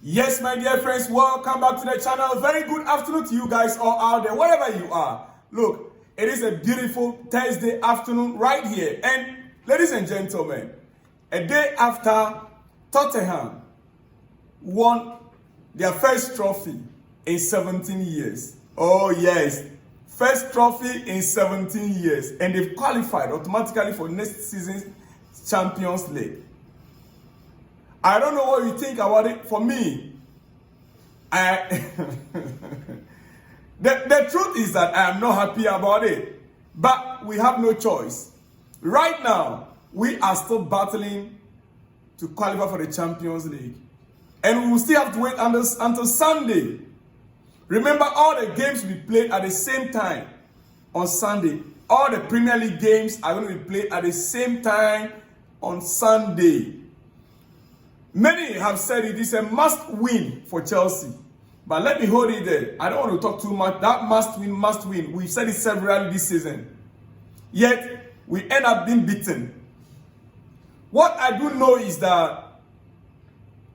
Yes, my dear friends, welcome back to the channel. Very good afternoon to you guys all out there, wherever you are. Look, it is a beautiful Thursday afternoon right here. And ladies and gentlemen, a day after Tottenham won their first trophy in 17 years. Oh yes, first trophy in 17 years. And they've qualified automatically for next season's Champions League. I don't know what you think about it. For me, the truth is that I am not happy about it. But we have no choice. Right now, we are still battling to qualify for the Champions League. And we will still have to wait until Sunday. Remember, all the games will be played at the same time on Sunday. All the Premier League games are going to be played at the same time on Sunday. Many have said it is a must-win for Chelsea. But let me hold it there. I don't want to talk too much. That must-win. We've said it severally this season. Yet, we end up being beaten. What I do know is that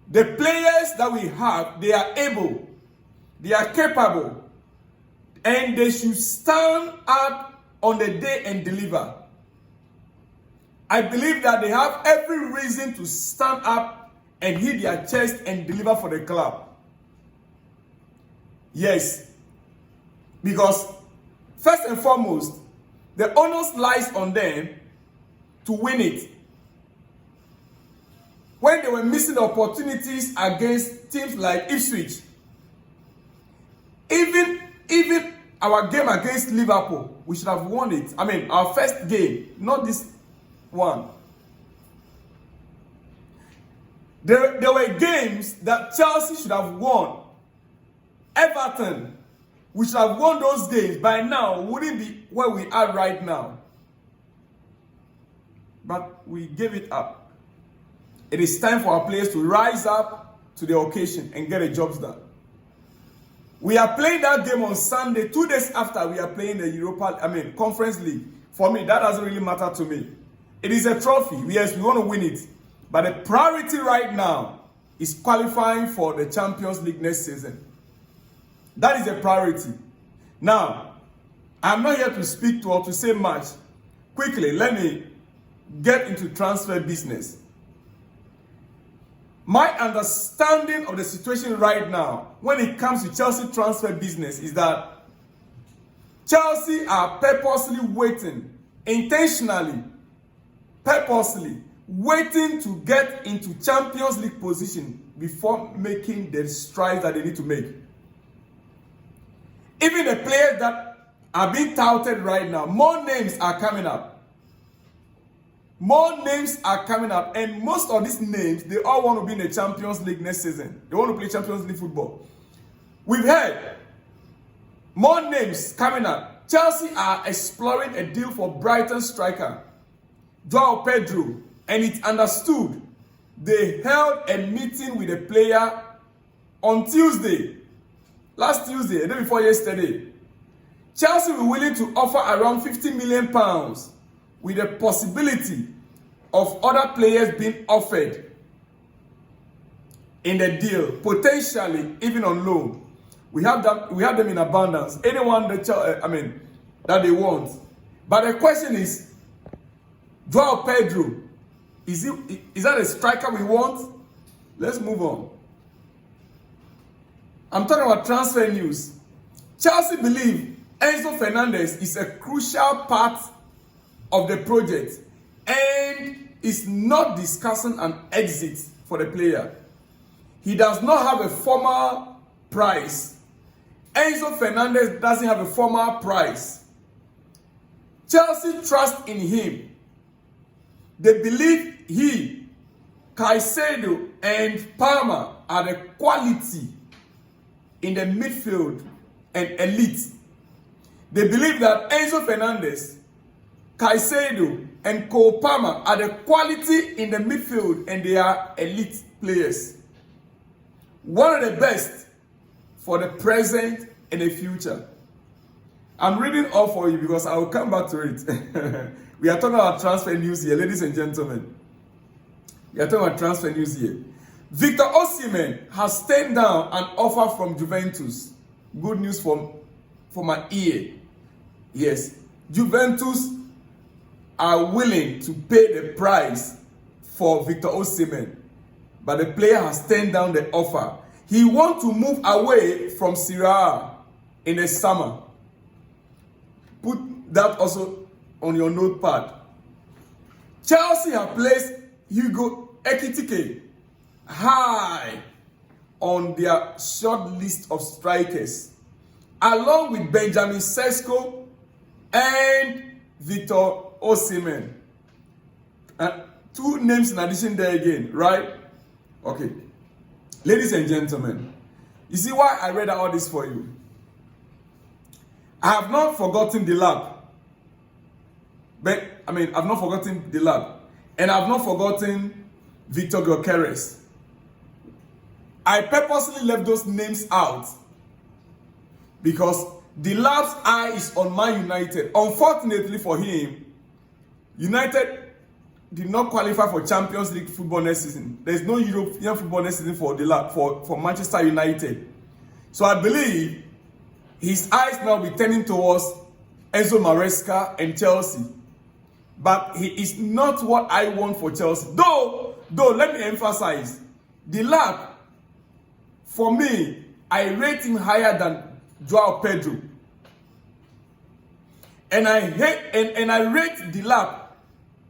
the players that we have, they are able, they are capable, and they should stand up on the day and deliver. I believe that they have every reason to stand up and hit their chest and deliver for the club. Yes. Because first and foremost, the onus lies on them to win it. When they were missing the opportunities against teams like Ipswich, even our game against Liverpool, we should have won it. I mean, our first game, not this one. There were games that Chelsea should have won. Everton, we should have won those games. By now, we wouldn't be where we are right now. But we gave it up. It is time for our players to rise up to the occasion and get the jobs done. We are playing that game on Sunday, 2 days after we are playing the Conference League. For me, that doesn't really matter to me. It is a trophy. Yes, we want to win it. But the priority right now is qualifying for the Champions League next season. That is a priority. Now, I'm not here to speak to or to say much. Quickly, let me get into transfer business. My understanding of the situation right now, when it comes to Chelsea transfer business, is that Chelsea are purposely waiting, intentionally, purposely, waiting to get into Champions League position before making the strides that they need to make. Even the players that are being touted right now, more names are coming up. More names are coming up, and most of these names, they all want to be in the Champions League next season. They want to play Champions League football. We've heard more names coming up. Chelsea are exploring a deal for Brighton striker João Pedro. And it's understood. They held a meeting with a player on Tuesday. Last Tuesday, the day before yesterday. Chelsea were willing to offer around £50 million with the possibility of other players being offered in the deal, potentially even on loan. We have them in abundance. Anyone that they want. But the question is, João Pedro, is that a striker we want? Let's move on. I'm talking about transfer news. Chelsea believe Enzo Fernandez is a crucial part of the project and is not discussing an exit for the player. He does not have a formal price. Enzo Fernandez doesn't have a formal price. Chelsea trust in him. They believe he, Caicedo, and Palmer are the quality in the midfield and elite. They believe that Enzo Fernandez, Caicedo, and Cole Palmer are the quality in the midfield and they are elite players. One of the best for the present and the future. I'm reading all for you because I will come back to it. We are talking about transfer news here, ladies and gentlemen. We are talking about transfer news here. Victor Osimhen has turned down an offer from Juventus. Good news for my ear. Yes, Juventus are willing to pay the price for Victor Osimhen, but the player has turned down the offer. He wants to move away from Serie A in the summer. Put that also on your notepad. Chelsea have placed Hugo Ekitike high on their short list of strikers, along with Benjamin Sesko and Victor Osimhen. Two names in addition there again, right? Okay. Ladies and gentlemen, you see why I read all this for you? I have not forgotten the lab. I've not forgotten the lab. And I've not forgotten Victor Gyökeres. I purposely left those names out because the lab's eye is on Man United. Unfortunately for him, United did not qualify for Champions League football next season. There's no European football next season for the lab for Manchester United. So I believe his eyes now be turning towards Enzo Maresca and Chelsea. But he is not what I want for Chelsea. Though let me emphasize, the lad, for me, I rate him higher than Joao Pedro. And I rate the lab.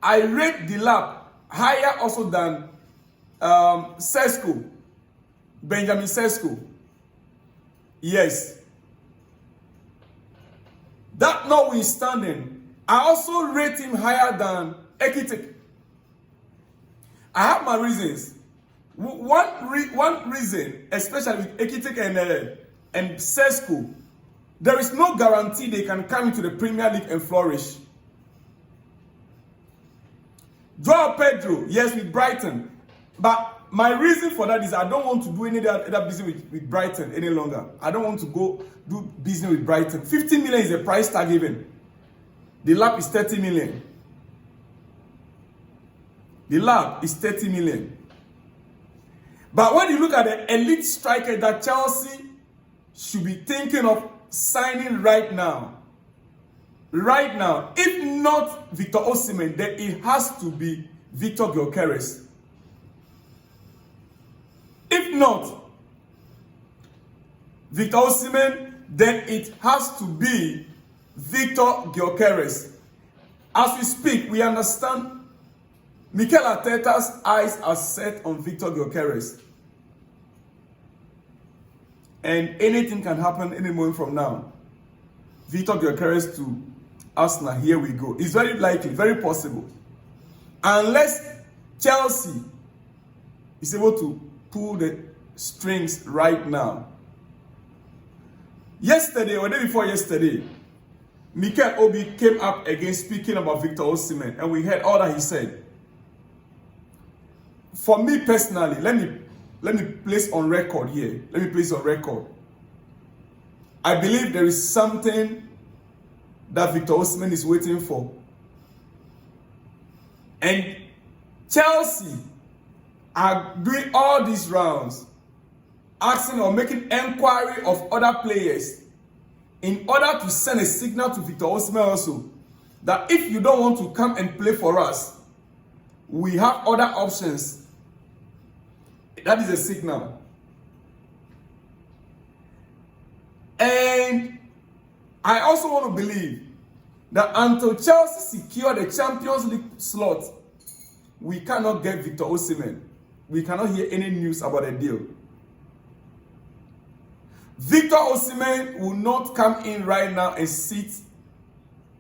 I rate the lab higher also than Sesko, Benjamin Sesko. Yes. That notwithstanding, I also rate him higher than Ekitike. I have my reasons. One reason, especially with Ekitike and Sesko, there is no guarantee they can come into the Premier League and flourish. Joao Pedro, yes, with Brighton. But my reason for that is I don't want to do any other business with Brighton any longer. I don't want to go do business with Brighton. 50 million is the price tag given. The lab is 30 million. The lab is 30 million. But when you look at the elite striker that Chelsea should be thinking of signing right now, if not Victor Osimhen, then it has to be Victor Gyökeres. If not Victor Osimhen, then it has to be Victor Gyökeres. As we speak, we understand Mikel Arteta's eyes are set on Victor Gyökeres. And anything can happen any moment from now. Victor Gyökeres to Arsenal, here we go. It's very likely, very possible. Unless Chelsea is able to pull the strings right now. Yesterday, or the day before yesterday, Mikel Obi came up again speaking about Victor Osimhen, and we heard all that he said. For me personally, let me place on record here. Let me place on record. I believe there is something that Victor Osimhen is waiting for. And Chelsea are doing all these rounds, asking or making inquiry of other players in order to send a signal to Victor Osimhen also that if you don't want to come and play for us, we have other options. That is a signal. And I also want to believe that until Chelsea secure the Champions League slot, we cannot get Victor Osimhen. We cannot hear any news about a deal. Victor Osimhen will not come in right now and sit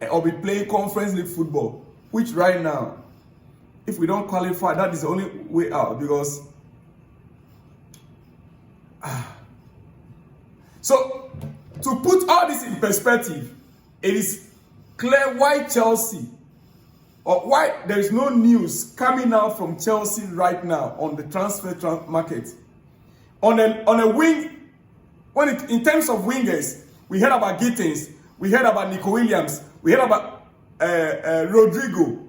or be playing Conference League football, which right now, if we don't qualify, that is the only way out, because so to put all this in perspective, it is clear why Chelsea, or why there is no news coming out from Chelsea right now on the transfer market. On a wing, in terms of wingers, we heard about Gittins, we heard about Nico Williams, we heard about Rodrigo.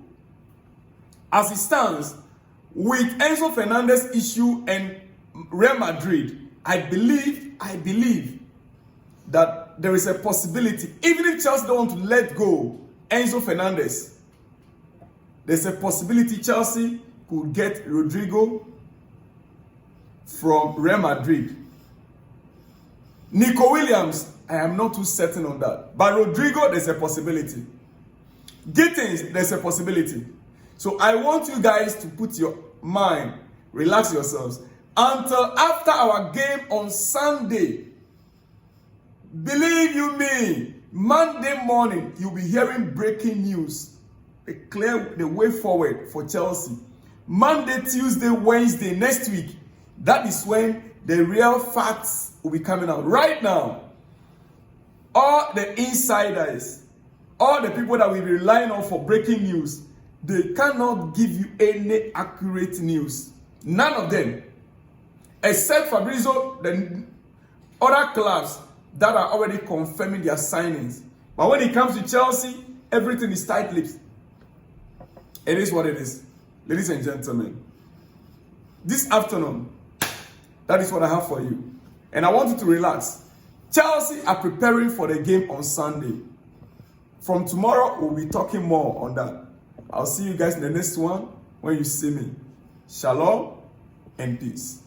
As it stands, with Enzo Fernandez issue and Real Madrid, I believe that there is a possibility, even if Chelsea don't want to let go Enzo Fernandez, there's a possibility Chelsea could get Rodrigo from Real Madrid. Nico Williams, I am not too certain on that. But Rodrigo, there's a possibility. Gittins, there's a possibility. So I want you guys to put your mind, relax yourselves, until after our game on Sunday. Believe you me, Monday morning, you'll be hearing breaking news. Clear the way forward for Chelsea. Monday, Tuesday, Wednesday, next week, that is when the real facts will be coming out. Right now, all the insiders, all the people that we be relying on for breaking news, they cannot give you any accurate news. None of them. Except Fabrizio, the other clubs that are already confirming their signings. But when it comes to Chelsea, everything is tight-lipped. It is what it is. Ladies and gentlemen, this afternoon, that is what I have for you. And I want you to relax. Chelsea are preparing for the game on Sunday. From tomorrow, we'll be talking more on that. I'll see you guys in the next one when you see me. Shalom and peace.